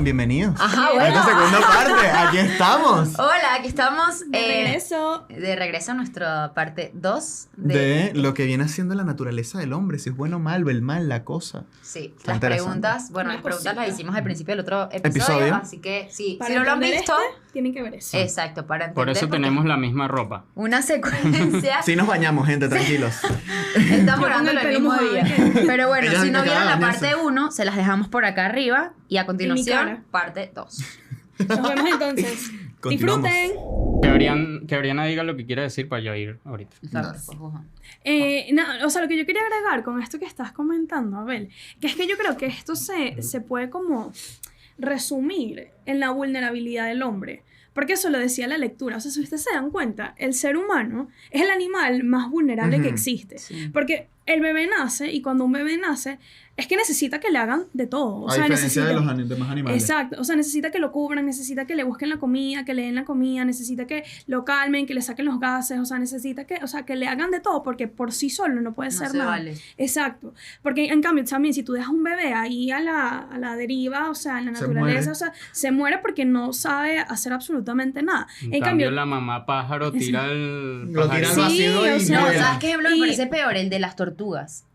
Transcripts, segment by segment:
están? Bienvenidos. Ajá, A bueno. esta segunda parte, aquí estamos. Hola, aquí estamos De regreso a nuestra parte 2 De lo que viene haciendo la naturaleza del hombre, si es bueno o malo, el mal, la cosa. Sí, Está las interesante. preguntas, bueno, Una las preguntas cosita. las hicimos al principio del otro episodio, ¿Episodio? así que sí, para si no lo han entender visto, tienen que ver eso. exacto, para entender. Por eso porque tenemos la misma ropa. una secuencia. Sí nos bañamos, gente, tranquilos. Estamos Yo con grabando el el pelo mismo mojado, día. ¿qué? Pero bueno, Ella si se no vieron acaba la de parte bañarse. 1, se las dejamos por acá arriba y a continuación, cara. parte 2. Nos vemos entonces. Continuamos. Disfruten. Que Oriana diga lo que quiere decir para yo ir ahorita. Exacto, Nice. pues, ojo. O sea, lo que yo quería agregar con esto que estás comentando, Abel, que es que yo creo que esto se puede como resumir en la vulnerabilidad del hombre. Porque eso lo decía la lectura. O sea, si ustedes se dan cuenta, el ser humano es el animal más vulnerable que Ujú. existe. Sí. Porque el bebé nace y cuando un bebé nace es que necesita que le hagan de todo. O A sea, diferencia de necesita... los demás animales. Exacto, o sea, necesita que lo cubran, necesita que le busquen la comida, que le den la comida, necesita que lo calmen, que le saquen los gases, o sea, necesita que le hagan de todo porque por sí solo no puede No ser se nada. vale. Exacto, porque en cambio también si tú dejas un bebé ahí a la deriva, o sea, en la Se naturaleza, muere. o sea, se muere porque no sabe hacer absolutamente nada. En En cambio, cambio, la mamá pájaro tira el Lo tira al pajarito. Sí, vacío o y sea, No, vuela. ¿sabes qué ejemplo me Y- parece peor? El de las tortugas.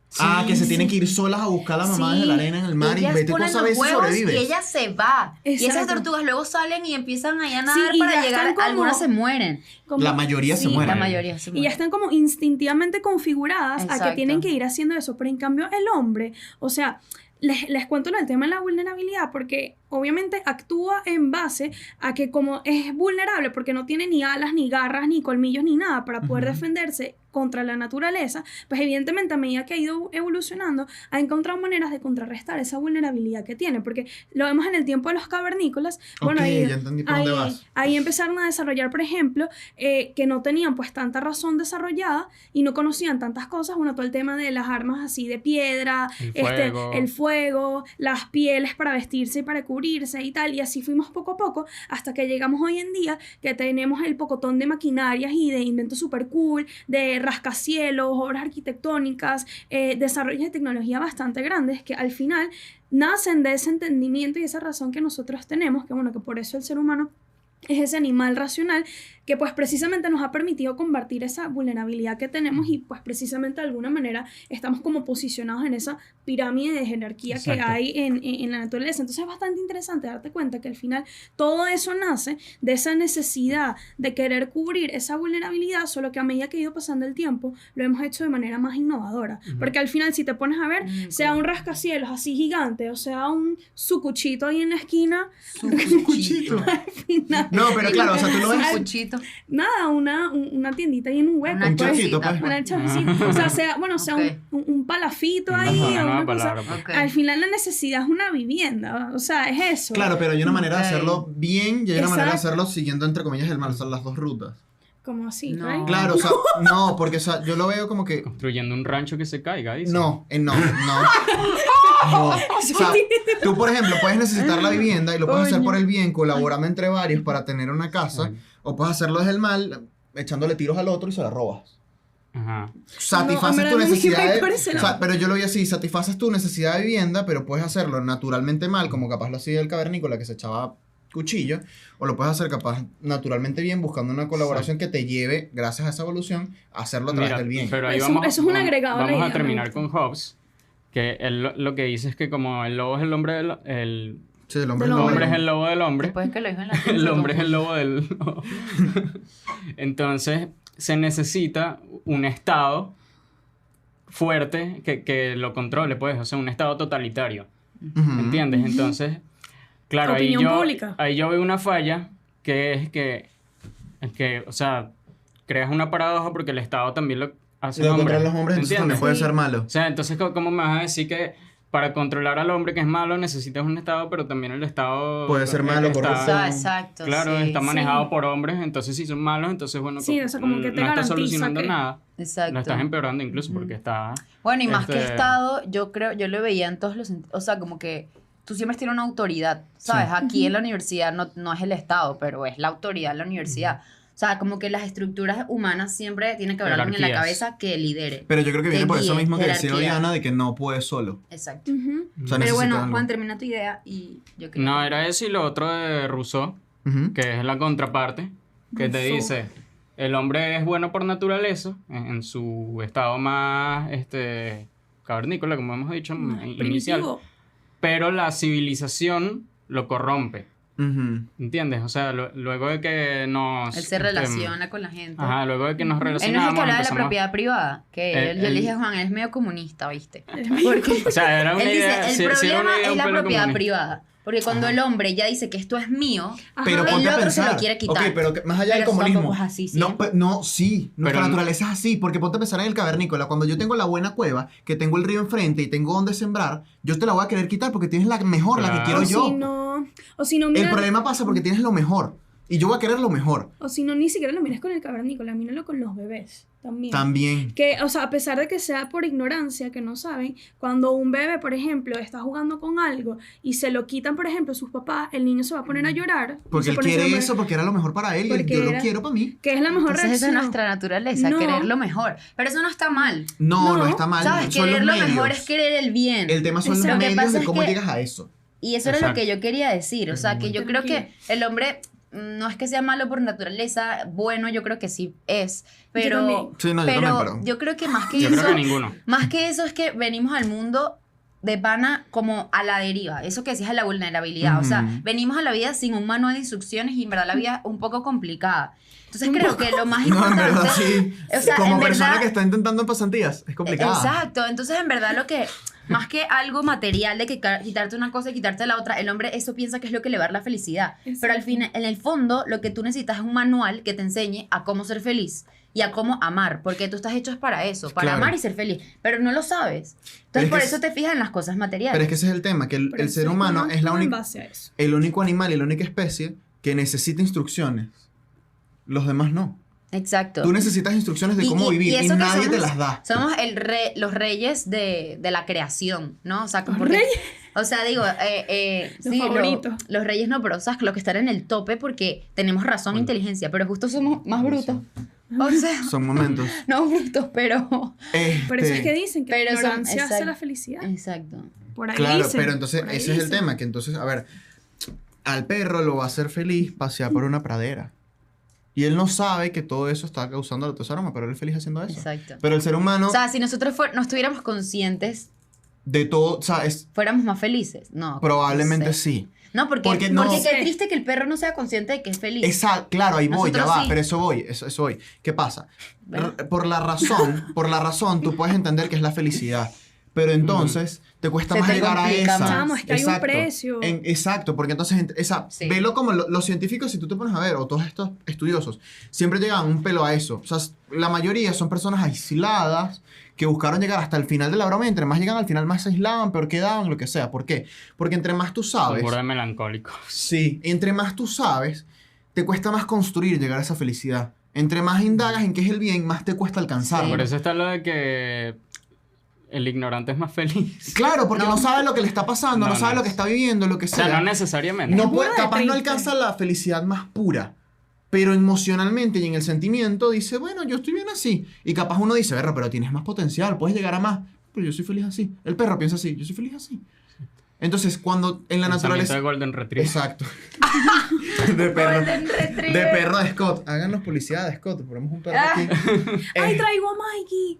Que se Sí. tienen que ir solas a buscar a la mamá Sí. desde la arena en el mar y Ellas vete tú a ponen saber los si huevos sobrevives. y ella se va. Y esas Exacto. tortugas luego salen y empiezan ahí a Sí, nadar y para ya llegar. están como- Algunas se mueren. como- La mayoría se sí, muere. La Bueno. mayoría se Y ya mueren. están como instintivamente configuradas a que Exacto. tienen que ir haciendo eso. Pero en cambio el hombre, o sea, les cuento el tema de la vulnerabilidad porque obviamente actúa en base a que como es vulnerable porque no tiene ni alas, ni garras, ni colmillos, ni nada para poder Ujú. defenderse contra la naturaleza, pues evidentemente a medida que ha ido evolucionando ha encontrado maneras de contrarrestar esa vulnerabilidad que tiene, porque lo vemos en el tiempo de los cavernícolas. Bueno, Ok, ahí, ya entendí por dónde vas. ahí empezaron a desarrollar, por ejemplo, que no tenían pues tanta razón desarrollada y no conocían tantas cosas, bueno, todo el tema de las armas así de piedra, el fuego, las pieles para vestirse y para cubrirse y tal, y así fuimos poco a poco hasta que llegamos hoy en día que tenemos el pocotón de maquinarias y de inventos super cool, de rascacielos, obras arquitectónicas, desarrollos de tecnología bastante grandes que al final nacen de ese entendimiento y esa razón que nosotros tenemos, que bueno, que por eso el ser humano es ese animal racional que pues precisamente nos ha permitido combatir esa vulnerabilidad que tenemos y pues precisamente de alguna manera estamos como posicionados en esa pirámide de jerarquía que Exacto. hay en la naturaleza. Entonces es bastante interesante darte cuenta que al final todo eso nace de esa necesidad de querer cubrir esa vulnerabilidad, solo que a medida que ha ido pasando el tiempo lo hemos hecho de manera más innovadora. Ujú. Porque al final si te pones a ver, sea un rascacielos así gigante o sea un sucuchito ahí en la esquina, Un cuchito. al final No, pero claro, o sea, tú lo ves. Un cuchito. nada, una tiendita ahí en un hueco. Una Un pues, chocito, pues. una chavecita. O sea, sea Ok. un palafito Ajá, ahí una o nueva una cosa. palabra, pues. Ok. Al final la necesidad es una vivienda. O sea, es eso. Claro, pero hay una manera de Ok. hacerlo bien y hay una manera de Exacto. hacerlo siguiendo entre comillas el mal, o sea, las dos rutas. Como así, No. right? Claro, o sea, no, porque o sea, yo lo veo como que Construyendo un rancho que se caiga, dice. no. No. O sea, tú, por ejemplo, puedes necesitar la vivienda y lo puedes hacer por el bien, colaborando entre varios para tener una casa, o puedes hacerlo desde el mal, echándole tiros al otro y se la robas. Ajá. Satisfaces No, tu en verdad no me necesidad iba de, por ese o sea, pero yo lo vi así, satisfaces tu necesidad de vivienda, pero puedes hacerlo naturalmente mal, como capaz lo hacía el cavernícola que se echaba cuchillo, o lo puedes hacer capaz naturalmente bien, buscando una colaboración que te lleve, gracias a esa evolución, a hacerlo a través Mira, del bien. pero ahí Eso- vamos, eso es un agregado a la vamos idea, a me terminar gusta. con Hobbes, que él lo que dice es que como el lobo es el hombre el Sí, el hombre del es hombre es lobo. el lobo del hombre, Después que lo dijo en la el hombre es el lobo del lobo. Entonces se necesita un estado fuerte que lo controle, pues, o sea, un estado totalitario. Ujú. ¿Entiendes? Entonces, claro, Opinión pública. ahí yo veo una falla que es que, o sea, creas una paradoja porque el Estado también lo hace Lo el hombre. controlan los hombres, entonces también ¿Entiendes? puede Sí. ser malo. O sea, entonces, ¿cómo me vas a decir que para controlar al hombre que es malo necesitas un Estado, pero también el Estado Puede ser malo, está- corrupto. Exacto. Claro, sí. está manejado Sí. por hombres, entonces si son malos, entonces bueno, Sí, o sea, como que te no está garantiza solucionando que- nada, Exacto. lo estás empeorando incluso porque está... Bueno, y más que Este- Estado, yo creo, yo lo veía en todos los sentidos, o sea, como que tú siempre tienes una autoridad, ¿sabes? Aquí en la universidad no es el Estado, pero es la autoridad de la universidad. sea, como que las estructuras humanas siempre tiene que haber alguien en la Jerarquías. cabeza que lidere. Pero yo creo que Que viene por eso guíe, mismo que decía jerarquía. Oriana de que no puedes solo. Exacto. Ujú. O sea, Pero necesitas bueno, algo. Juan, termina tu idea y yo creo No, que- era eso y lo otro de Rousseau, Ujú. que es la contraparte, que te Rousseau. dice, el hombre es bueno por naturaleza, en su estado más cavernícola, como hemos dicho, inicial, Primitivo. pero la civilización lo corrompe, Ujú. ¿entiendes? O sea, luego de que nos... Él se relaciona con la gente. Ajá, luego de que nos Él no es relacionamos... el que hablaba de la empezamos- propiedad privada, que Él- yo le él- dije, Juan, eres medio comunista, ¿viste? Porque O sea, era una él idea... dice, el sí era una problema idea es un la pelo propiedad comunista. privada. Porque cuando el hombre ya dice que esto es mío, Pero Ajá. ponte el a otro se pensar. lo quiere quitar. Ok, pero más allá del Pero eso comunismo. tampoco es así, ¿sí? No, no, sí. Nuestra Pero no- naturaleza es así. Porque ponte a pensar en el cavernícola. Cuando yo tengo la buena cueva, que tengo el río enfrente y tengo donde sembrar, yo te la voy a querer quitar porque tienes la mejor, la que Claro. quiero O yo. si no, El mira, problema pasa porque tienes lo mejor. Y yo voy a querer lo mejor. o si no, ni siquiera lo mires con el cavernícola, míralo con los bebés también. También. Que, o sea, a pesar de que sea por ignorancia, que no saben, cuando un bebé, por ejemplo, está jugando con algo y se lo quitan, por ejemplo, sus papás, el niño se va a poner a llorar. y Porque se él pone a quiere llorar, eso, porque era lo mejor para él. Y Porque yo lo era- quiero para mí. Que es la mejor entonces esa es reacción. nuestra naturaleza, No. querer lo mejor. Pero eso no está mal. No, no No, está mal. ¿Sabes? Son Querer los lo mejor medios. es querer el bien. El tema son los Lo que medios pasa de es cómo que- llegas a eso. Y eso era lo Exacto. que yo quería decir. O sea, que yo creo que el hombre no es que sea malo por naturaleza, bueno, yo creo que sí es. Pero, también. Sí, no, yo pero también, pero- yo creo que más que Yo eso, creo que ninguno. más que eso es que venimos al mundo de pana como a la deriva. Eso que decías de la vulnerabilidad. O sea, Ujú. venimos a la vida sin un manual de instrucciones y en verdad la vida es un poco complicada. Entonces creo que lo más No, en importante... verdad sí. O sea, Como en persona verdad- que está intentando en pasantías. Es complicado. Exacto, entonces en verdad lo que, más que algo material de que quitarte una cosa y quitarte la otra, el hombre eso piensa que es lo que le va a dar la felicidad. Pero al Exacto. fin, en el fondo, lo que tú necesitas es un manual que te enseñe a cómo ser feliz y a cómo amar, porque tú estás hecho es para eso, para Claro. amar y ser feliz, pero no lo sabes. Pero Entonces es por que eso te fijas en las cosas materiales. Pero es que ese es el tema, que el Pero ser eso humano como es la en única, base a eso. el único animal y la única especie que necesita instrucciones. Los demás no. Exacto. Tú necesitas instrucciones de cómo vivir y eso que nadie te somos- las da. Somos los reyes de la creación, ¿no? O sea, como ¿Los porque- reyes? O sea, digo, Los sí, favoritos. los reyes no, pero o sea, los que están en el tope porque tenemos razón e inteligencia, pero justo somos más brutos. O sea, Son momentos. no brutos, pero... Por eso es que dicen que Pero la son- ignorancia hace exacto. la felicidad. Exacto. Por ahí Claro, dicen, pero entonces por ahí ese es el dicen. tema, que entonces, a ver, al perro lo va a hacer feliz pasear por una pradera. Y él no sabe que todo eso está causando el aroma, pero él es feliz haciendo eso. Exacto. Pero el ser humano, O sea, si nosotros no estuviéramos conscientes, de todo, o sea, fuéramos más felices. No. probablemente no sé. sí. No, porque Porque no- qué Sí. triste que el perro no sea consciente de que es feliz. Claro, ahí voy, ya Nosotros va, sí. pero eso voy, eso voy. ¿Qué pasa? ¿Ves? Por la razón, tú puedes entender que es la felicidad. Pero entonces te cuesta Se más te llegar a complica esa. más. Chamo, es que hay un precio. Exacto, porque entonces, Sí. velo como los científicos, si tú te pones a ver, o todos estos estudiosos, siempre llegan un pelo a eso. O sea, la mayoría son personas aisladas que buscaron llegar hasta el final de la broma y entre más llegan al final más se aislaban, peor quedaban, lo que sea. ¿Por qué? Porque entre más tú sabes... Un de melancólico. Sí, entre más tú sabes, te cuesta más construir llegar a esa felicidad. Entre más indagas en qué es el bien, más te cuesta alcanzarlo. Sí. Por eso está lo de que el ignorante es más feliz. Claro, porque no, No. sabe lo que le está pasando, no, No, sabe no. lo que está viviendo, lo que O sea, sea. no necesariamente. No Es puede, burda de capaz no triste. alcanza la felicidad más pura, pero emocionalmente y en el sentimiento dice, bueno, yo estoy bien así. Y capaz uno dice, verga, pero tienes más potencial, puedes llegar a más. Pero yo soy feliz así. El perro piensa así, yo soy feliz así. Entonces, cuando en la Pensamiento naturaleza... de Golden Retriever. Exacto. de perro. Golden Retriever. De perro de Scott. Háganos publicidad de Scott. Ponemos un perro aquí. ¡Ay, Eh, traigo a Mikey!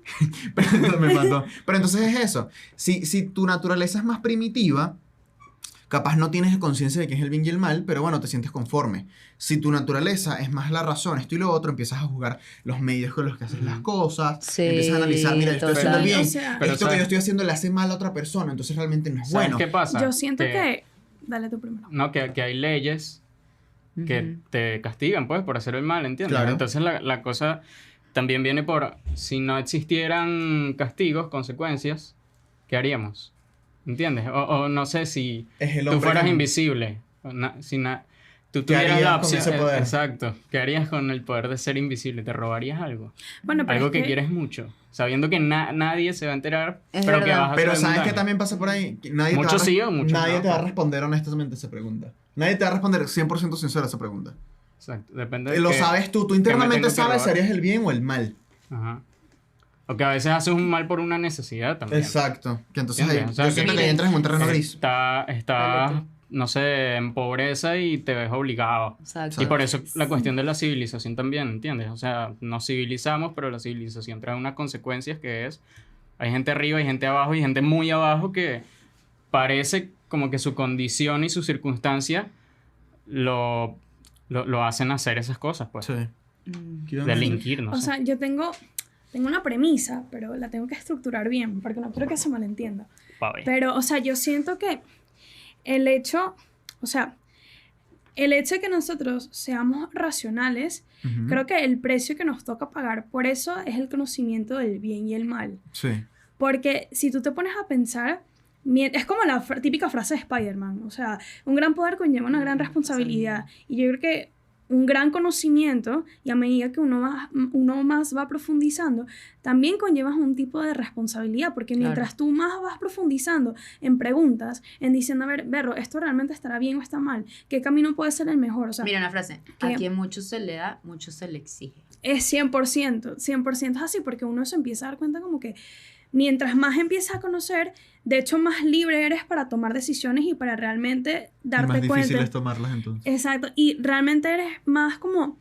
pero me mató. Pero entonces es eso. Si tu naturaleza es más primitiva, capaz no tienes conciencia de qué es el bien y el mal, pero bueno, te sientes conforme. Si tu naturaleza es más la razón, esto y lo otro, empiezas a jugar los medios con los que haces las cosas, Sí, empiezas a analizar, mira, yo estoy total. haciendo el bien, O sea, Pero esto que ¿sabes? yo estoy haciendo le hace mal a otra persona, entonces realmente no es ¿Sabes bueno. qué pasa? Yo siento que... Dale tú primero. No, que hay leyes que Ujú. te castigan, pues, por hacer el mal, ¿entiendes? Claro. Entonces la cosa también viene por, si no existieran castigos, consecuencias, ¿qué haríamos? ¿Entiendes? O no sé, si Es el tú hombre fueras que- invisible, tú ¿Qué tuvieras harías la con opción, ese poder? exacto, ¿qué harías con el poder de ser invisible? ¿Te robarías algo? Bueno, pero Algo es que quieres mucho, sabiendo que nadie se va a enterar, Es pero que verdad. vas a Pero hacer ¿sabes algún qué daño. también pasa por ahí? Que Nadie, Muchos sí o muchos nadie no. te va a responder honestamente esa pregunta. Nadie te va a responder 100% sincera esa pregunta. Exacto. Depende de Lo qué- sabes tú qué me internamente tengo que sabes si robar. harías el bien o el mal. Ajá. O que a veces haces un mal por una necesidad también. Exacto. Que entonces ahí, ¿Entiendes? O sea, yo siento que ahí mire, entras en un terreno gris. Estás, Dale no sé, en pobreza y te ves obligado. Exacto. Y por eso la cuestión de la civilización también, ¿entiendes? O sea, nos civilizamos, pero la civilización trae unas consecuencias que es... Hay gente arriba, hay gente abajo y gente muy abajo que parece como que su condición y su circunstancia lo hacen hacer esas cosas, pues. Sí. Mm. Delinquir, no O sé. sea, yo tengo una premisa, pero la tengo que estructurar bien, porque no quiero que se malentienda. Pa' ver. Pero, o sea, yo siento que el hecho de que nosotros seamos racionales, Ujú. creo que el precio que nos toca pagar por eso es el conocimiento del bien y el mal. Sí. Porque si tú te pones a pensar, es como la típica frase de Spider-Man, o sea, un gran poder conlleva una gran responsabilidad. Y yo creo que un gran conocimiento, y a medida que uno más va profundizando, también conllevas un tipo de responsabilidad, porque Claro. mientras tú más vas profundizando en preguntas, en diciendo, a ver, Berro, ¿esto realmente estará bien o está mal? ¿Qué camino puede ser el mejor? O sea, Mira una frase. ¿qué? A quien mucho se le da, mucho se le exige. es 100% es así, porque uno se empieza a dar cuenta como que mientras más empiezas a conocer, de hecho más libre eres para tomar decisiones y para realmente Y darte más difícil cuenta. es tomarlas entonces. Exacto, y realmente eres más como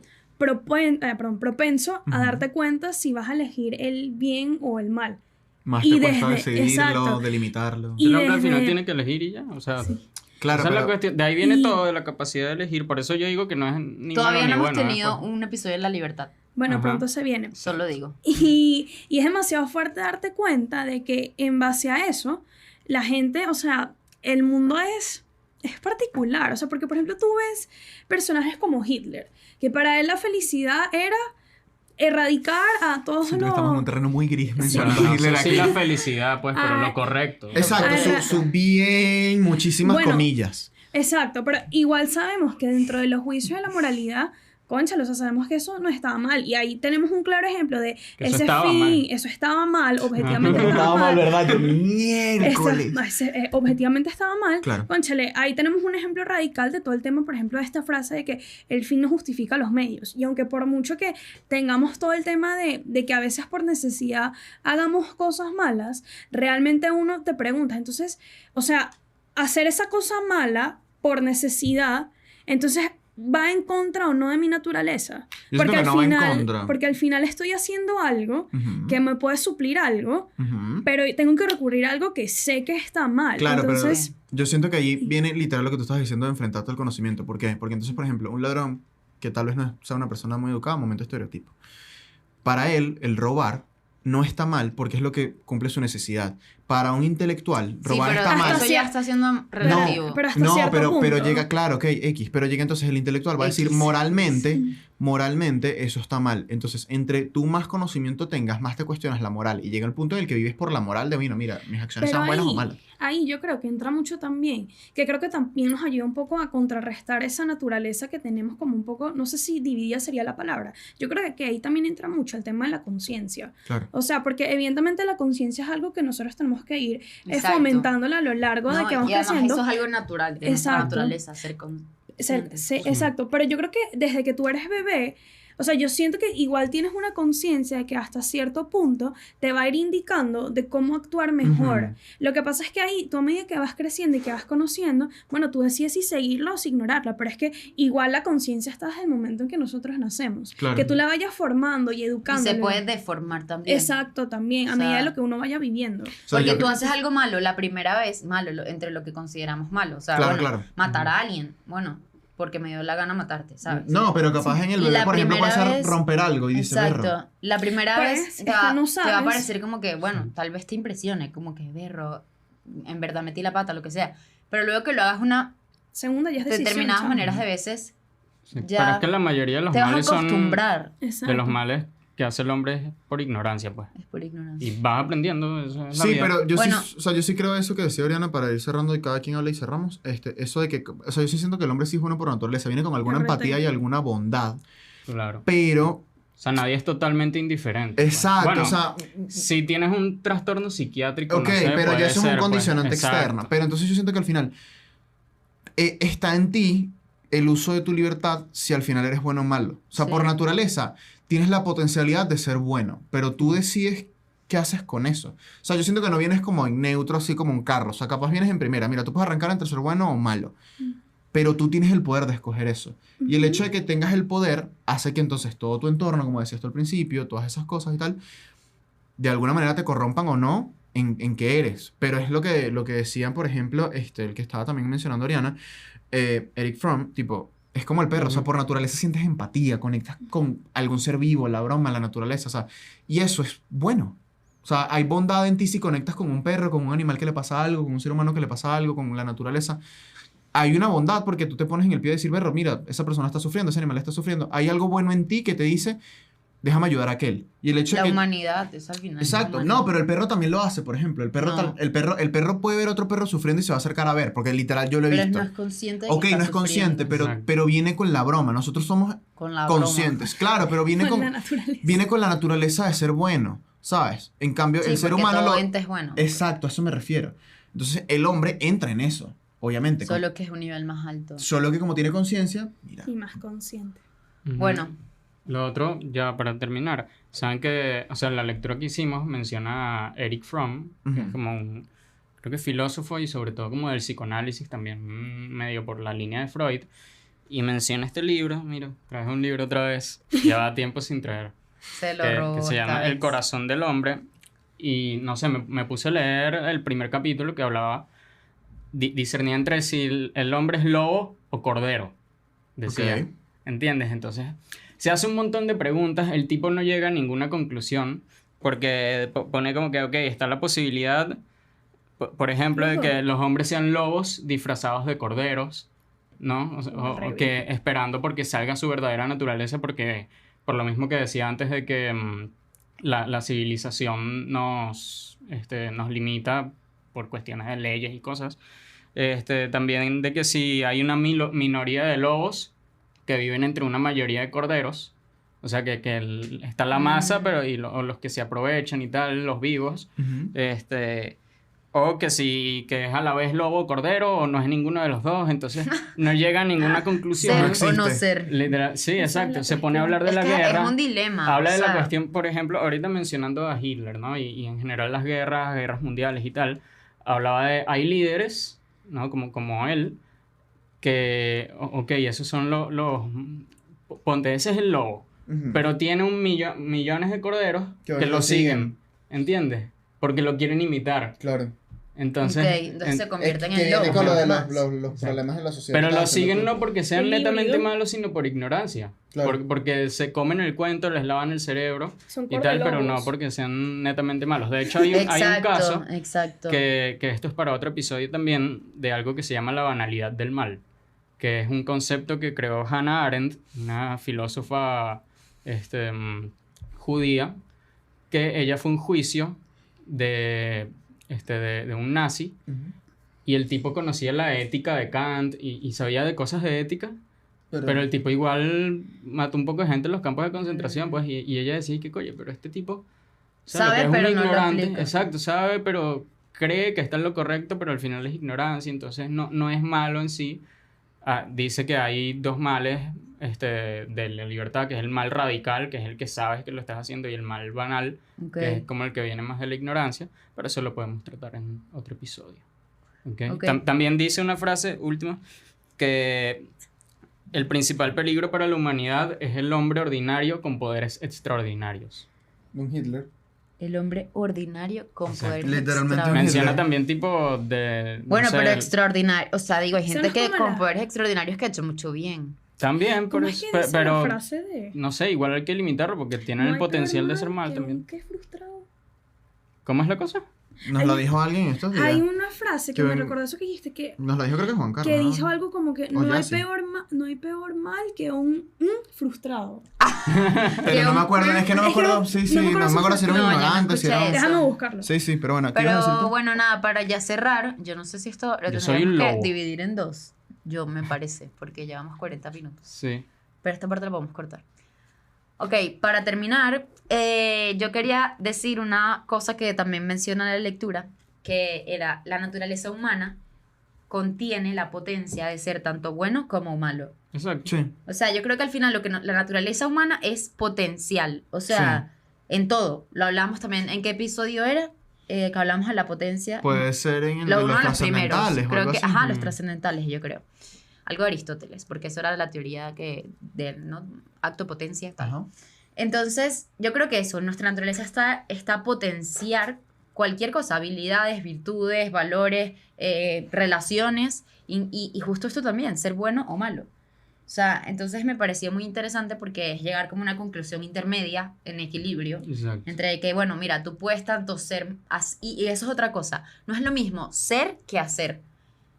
propenso a Ujú. darte cuenta si vas a elegir el bien o el mal. Más y te cuesta desde- decidirlo, exacto. delimitarlo. Y El hombre al desde- final tiene que elegir y ya. O sea, Claro, esa es la pero cuestión. De ahí viene y- todo, de la capacidad de elegir. Por eso yo digo que no es ni Todavía malo no ni hemos bueno. tenido pues. un episodio de La Libertad. Bueno, Ajá. pronto se viene. Solo digo. Y es demasiado fuerte darte cuenta de que en base a eso, la gente, o sea, el mundo es particular. O sea, porque por ejemplo tú ves personajes como Hitler, que para él la felicidad era erradicar a todos siento que los... estamos en un terreno muy gris Bueno, mencionando no a Hitler sé si aquí. la felicidad, pues, pero Ah, lo correcto. Exacto, Ah, su bien, muchísimas Bueno, comillas. Exacto, pero igual sabemos que dentro de los juicios de la moralidad, cónchale, o sea, sabemos que eso no estaba mal. Y ahí tenemos un claro ejemplo de Que eso ese estaba fin, mal. eso estaba mal, objetivamente Ajá. estaba mal. ¿verdad? Yo, miércoles. Objetivamente estaba mal. Claro. Cónchale, ahí tenemos un ejemplo radical de todo el tema, por ejemplo, de esta frase de que el fin no justifica los medios. Y aunque por mucho que tengamos todo el tema de que a veces por necesidad hagamos cosas malas, realmente uno te pregunta, entonces, o sea, hacer esa cosa mala por necesidad, entonces va en contra o no de mi naturaleza. Yo siento que no va en contra. Porque al final estoy haciendo algo Ujú. que me puede suplir algo, Ujú. pero tengo que recurrir a algo que sé que está mal. Claro, Entonces, pero yo siento que ahí viene literal lo que tú estás diciendo de enfrentarte al conocimiento. ¿Por qué? Porque entonces, por ejemplo, un ladrón que tal vez no sea una persona muy educada, momento estereotipo. Para él, el robar no está mal porque es lo que cumple su necesidad. Para un intelectual, robar pero está mal. eso ya está siendo relativo. pero hasta No, cierto pero punto. llega, claro, ok, X, pero llega entonces el intelectual, va a decir X. moralmente eso está mal. Entonces, entre tú más conocimiento tengas, más te cuestionas la moral. Y llega el punto en el que vives por la moral de, bueno, mira, mis acciones Pero sean buenas ahí- o malas. Ahí yo creo que entra mucho también, que creo que también nos ayuda un poco a contrarrestar esa naturaleza que tenemos como un poco, no sé si dividida sería la palabra, yo creo que ahí también entra mucho el tema de la conciencia. Claro. O sea, porque evidentemente la conciencia es algo que nosotros tenemos que ir Exacto. fomentándola a lo largo de No, que vamos y además creciendo. eso es algo natural de nuestra Exacto. naturaleza, ser conscientes. Sí, exacto, pero yo creo que desde que tú eres bebé, o sea, yo siento que igual tienes una conciencia que hasta cierto punto te va a ir indicando de cómo actuar mejor. Ujú. Lo que pasa es que ahí, tú a medida que vas creciendo y que vas conociendo, bueno, tú decides si seguirla o si ignorarla, pero es que igual la conciencia está desde el momento en que nosotros nacemos. Claro. Que tú la vayas formando y Y educando. se puede deformar también. Exacto, también, a O sea, medida de lo que uno vaya viviendo. O sea, Porque yo- tú haces algo malo la primera vez, malo, entre lo que consideramos malo. O sea, Claro, bueno, claro. matar a alguien, bueno, porque me dio la gana matarte, ¿sabes? No, pero capaz en el Y bebé, la por ejemplo, puede primera ser vez- romper algo y dice, Exacto. berro. La primera Pues, vez es te que va, no te va a sabes. parecer como que, bueno, tal vez te impresione, como que berro, en verdad metí la pata, lo que sea. Pero luego que lo hagas una Segunda ya es decisión. determinadas chamo. maneras de veces, Sí, ya pero es que la mayoría de los te vas a males son... acostumbrar. Exacto. De los males que hace el hombre es por ignorancia, pues. Es por ignorancia. Y vas aprendiendo, eso es la Sí, vida. pero yo Bueno. sí, o sea, yo sí creo eso que decía Oriana para ir cerrando y cada quien habla y cerramos. Eso de que, o sea, yo sí siento que el hombre sí es bueno por naturaleza, viene con alguna Correcto. empatía y alguna bondad, Claro. pero, O sea, nadie es totalmente indiferente. pues. exacto, Bueno, o sea, si tienes un trastorno psiquiátrico, ok, no sé, pero puede ya eso es ser, un pues, condicionante exacto. externo. Pero entonces yo siento que al final está en ti el uso de tu libertad si al final eres bueno o malo. O sea, Sí. por naturaleza, tienes la potencialidad de ser bueno, pero tú decides qué haces con eso. O sea, yo siento que no vienes como en neutro, así como un carro. O sea, capaz vienes en primera. Mira, tú puedes arrancar entre ser bueno o malo, pero tú tienes el poder de escoger eso. Y el hecho de que tengas el poder hace que entonces todo tu entorno, como decías tú al principio, todas esas cosas y tal, de alguna manera te corrompan o no en qué eres. Pero es lo que decían, por ejemplo, el que estaba también mencionando Oriana, Eric Fromm, tipo, es como el perro, o sea, por naturaleza sientes empatía, conectas con algún ser vivo, la broma, la naturaleza, o sea, y eso es bueno. O sea, hay bondad en ti si conectas con un perro, con un animal que le pasa algo, con un ser humano que le pasa algo, con la naturaleza. Hay una bondad porque tú te pones en el pie de decir, perro, mira, esa persona está sufriendo, ese animal está sufriendo. Hay algo bueno en ti que te dice, déjame ayudar a aquel. Y el hecho La de que... humanidad es al final. Exacto, la no, humanidad. pero el perro también lo hace, por ejemplo. El perro, No. el perro puede ver otro perro sufriendo y se va a acercar a ver, porque literal yo lo he Pero visto. no es consciente de Ok, que está no es consciente, sufriendo. Exacto. pero viene con la broma. Nosotros somos Con la conscientes, claro, pero viene Con con, la naturaleza. viene con la naturaleza de ser bueno, ¿sabes? En cambio, broma. el Sí, ser porque humano todo lo... ente es bueno. Exacto, a eso me refiero. Entonces, el hombre entra en eso, obviamente. Solo que es un nivel más alto. Solo que como tiene conciencia, mira. Y más consciente. Ujú. Bueno. Lo otro, ya para terminar, saben que, o sea, la lectura que hicimos menciona a Eric Fromm, que es Ujú. como un, creo que filósofo y sobre todo como del psicoanálisis también, medio por la línea de Freud, y menciona este libro, mira, traje un libro otra vez, lleva tiempo sin traer, Se lo que robó. se llama esta El vez. corazón del hombre, y no sé, me puse a leer el primer capítulo que hablaba, discernía entre si el hombre es lobo o cordero, decía. Ok. ¿Entiendes? Entonces, se hace un montón de preguntas, el tipo no llega a ninguna conclusión, porque pone como que, ok, está la posibilidad, por ejemplo, de que los hombres sean lobos disfrazados de corderos, ¿no? O que esperando porque salga su verdadera naturaleza, porque por lo mismo que decía antes de que la civilización nos limita por cuestiones de leyes y cosas, también de que si hay una minoría de lobos que viven entre una mayoría de corderos, o sea que está la masa, pero o los que se aprovechan y tal, los vivos, Ujú. o que que es a la vez lobo o cordero, o no es ninguno de los dos, entonces no llega a ninguna conclusión. Ser o no existe. ser. Literal, sí, Esa es exacto. la Se pone a cuestión. hablar de Es la que guerra. es un dilema. Habla o de la sea, cuestión, por ejemplo, ahorita mencionando a Hitler, ¿no? Y en general las guerras mundiales y tal. Hablaba de, hay líderes, ¿no? Como él, que, ok, esos son ponte, ese es el lobo, Ujú. pero tiene millones de corderos Que que lo siguen, ¿entiendes? Porque lo quieren imitar. Claro. Entonces, ok, entonces se convierten que en viene lobos. con lo de además. los problemas de la sociedad. pero lo Claro, siguen tú- no porque sean El netamente híbrido. malos, sino por ignorancia. Claro. Porque se comen el cuento, les lavan el cerebro Son y tal, pero no cordelobos. porque sean netamente malos. De hecho, hay un caso Exacto. que esto es para otro episodio también, de algo que se llama la banalidad del mal, que es un concepto que creó Hannah Arendt, una filósofa judía, que ella fue un juicio de un nazi, Ujú. y el tipo conocía la ética de Kant y sabía de cosas de ética, pero el tipo igual mató un poco de gente en los campos de concentración, pues, y ella decía que, coño, pero este tipo... o sea, lo Sabe, que es un pero no lo ignorante, aplica. exacto, sabe, pero cree que está en lo correcto, pero al final es ignorancia, entonces no es malo en sí. Dice que hay dos males de la libertad, que es el mal radical, que es el que sabes que lo estás haciendo, y el mal banal, Ok. que es como el que viene más de la ignorancia, pero eso lo podemos tratar en otro episodio. ¿Ok? Ok. También dice una frase última, que el principal peligro para la humanidad es el hombre ordinario con poderes extraordinarios. Un Hitler. El hombre ordinario con Exacto. poder Literalmente un extraordinario. Menciona Hitler. también tipo de... no Bueno, sé, pero extraordinario. O sea, digo, hay Eso gente no es que como con la- poderes extraordinarios que ha hecho mucho bien. También, ¿Cómo pero, es que dice pero la frase de... no sé, igual hay que limitarlo porque tiene no el hay potencial peor de ser mal que también. un que frustrado? ¿Cómo es la cosa? Nos lo dijo alguien estos días. Hay una frase que Que me ven- recordó eso que dijiste, que Nos lo dijo creo que Juan Carlos. ¿no? dijo algo como que no hay, Yassi. no hay peor mal que un frustrado. Pero no me acuerdo, es que no me Es que acuerdo. no- Sí, no sí, me acuerdo no me acuerdo si era un No, yo no ignorante, si era escuché un... eso. Déjame buscarlo. Sí, sí, pero bueno, ¿qué ibas a decir Pero tú? bueno, nada, para ya cerrar, yo no sé si esto lo Yo soy tendríamos un que lobo. dividir en dos. Yo me parece, porque llevamos 40 minutos. Sí. Pero esta parte la podemos cortar. Ok, para terminar, yo quería decir una cosa que también menciona la lectura, que era la naturaleza humana contiene la potencia de ser tanto bueno como malo. Exacto. Sí. O sea, yo creo que al final lo que la naturaleza humana es potencial. O sea, en todo. Lo hablamos también. ¿En qué episodio era? Que hablamos de la potencia. Puede ser en el Lo de uno los de los primeros. trascendentales o Creo algo que, así. ajá, los trascendentales, yo creo. Algo de Aristóteles, porque eso era la teoría del, ¿no? Acto potencia. Tal. Ajá. Entonces, yo creo que eso, nuestra naturaleza está a potenciar cualquier cosa, habilidades, virtudes, valores, relaciones, y justo esto también, ser bueno o malo. O sea, entonces me pareció muy interesante porque es llegar como a una conclusión intermedia en equilibrio. Exacto. Entre que, bueno, mira, tú puedes tanto ser, y eso es otra cosa, no es lo mismo ser que hacer.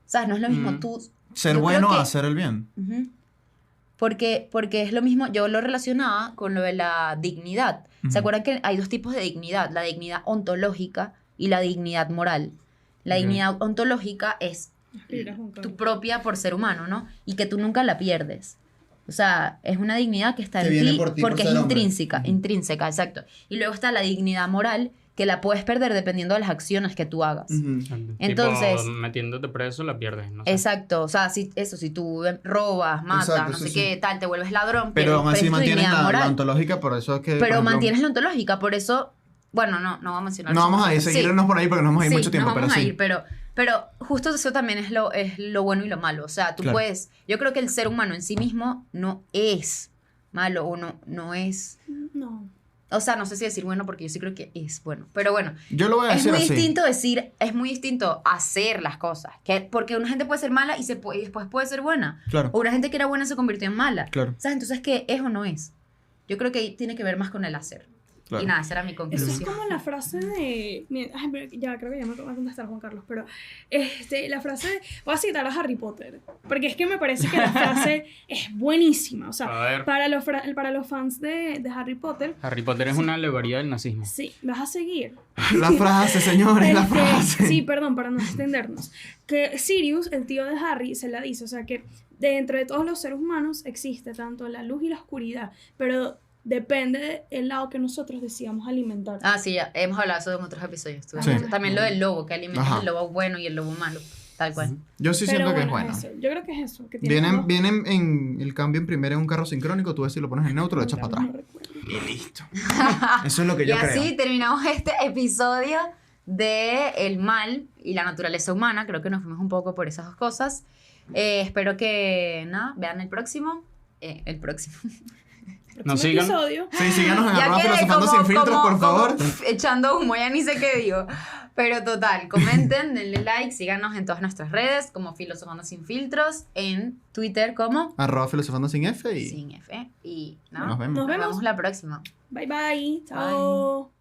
¿Sabes? No es lo mismo tú... Ser yo bueno creo a que- hacer el bien. Ujú. Porque es lo mismo, yo lo relacionaba con lo de la dignidad. Ujú. ¿Se acuerdan que hay dos tipos de dignidad? La dignidad ontológica y la dignidad moral. La Ok. dignidad ontológica es Respira, Juan Carlos. tu propia por ser humano, ¿no? Y que tú nunca la pierdes. O sea, es una dignidad que está Que en viene ti por ti por porque es ser hombre. intrínseca, Ujú. intrínseca, exacto. Y luego está la dignidad moral que la puedes perder dependiendo de las acciones que tú hagas. Ujú. Exacto. Entonces- Tipo, metiéndote preso la pierdes, no sé. Exacto, o sea, si tú robas, matas, Exacto, no sí, sé sí. qué, tal, te vuelves ladrón, Pero aún así pierdes tu mantienes dignidad la moral. ontológica, por eso es que... por Pero ejemplo, mantienes la ontológica, por eso, bueno, no vamos a mencionar. No vamos a ir, Sí. seguirnos por ahí porque no vamos a ir Sí, mucho tiempo, nos pero vamos a sí. ir, pero justo eso también es lo bueno y lo malo. O sea, tú Claro. puedes, yo creo que el ser humano en sí mismo no es malo o no es, No. o sea, no sé si decir bueno porque yo sí creo que es bueno, pero bueno, Yo lo voy a es decir muy así. distinto es muy distinto hacer las cosas, porque una gente puede ser mala y después puede ser buena, Claro, o una gente que era buena se convirtió en mala. claro, ¿Sabes? Entonces, ¿qué es o no es? Yo creo que tiene que ver más con el hacer. claro. Y nada, esa era mi Eso conclusión. es como la frase de... Mira, ay, pero ya creo que ya me va a contestar Juan Carlos, pero la frase de... Voy a citar a Harry Potter, porque es que me parece que la frase es buenísima. O A sea, ver, para los fans de Harry Potter, Harry Potter es una alegoría del nazismo. sí, vas a seguir. La frase, señores, la Este, frase. Sí, perdón, para no extendernos. Que Sirius, el tío de Harry, se la dice. O sea, que dentro de todos los seres humanos existe tanto la luz y la oscuridad, pero depende del lado que nosotros decidamos alimentar. Ah, sí, ya hemos hablado de eso en otros episodios. Sí. También lo del lobo, que alimenta Ajá. el lobo bueno y el lobo malo. Tal cual. Yo sí Pero siento que es bueno. eso. Yo creo que es eso. Que tiene Vienen en el cambio en primera en un carro sincrónico, tú ves si lo pones en neutro, lo echas para atrás. No recuerdo. Y listo. Eso es lo que Y yo así creo. terminamos este episodio de el mal y la naturaleza humana. Creo que nos fuimos un poco por esas dos cosas. Espero que, nada, vean el próximo. El próximo. Nos Próximo sigan. episodio. Sí, síganos en Ya arroba quedé filosofando como- sin filtros, como- por favor. como, echando humo, ya ni sé qué digo. Pero total, comenten, denle like, síganos en todas nuestras redes como Filosofando Sin Filtros, en Twitter como Arroba filosofando sin F y Sin F. Y nada, nos vemos. Nos nos vemos. vemos la próxima. Bye bye. Chao.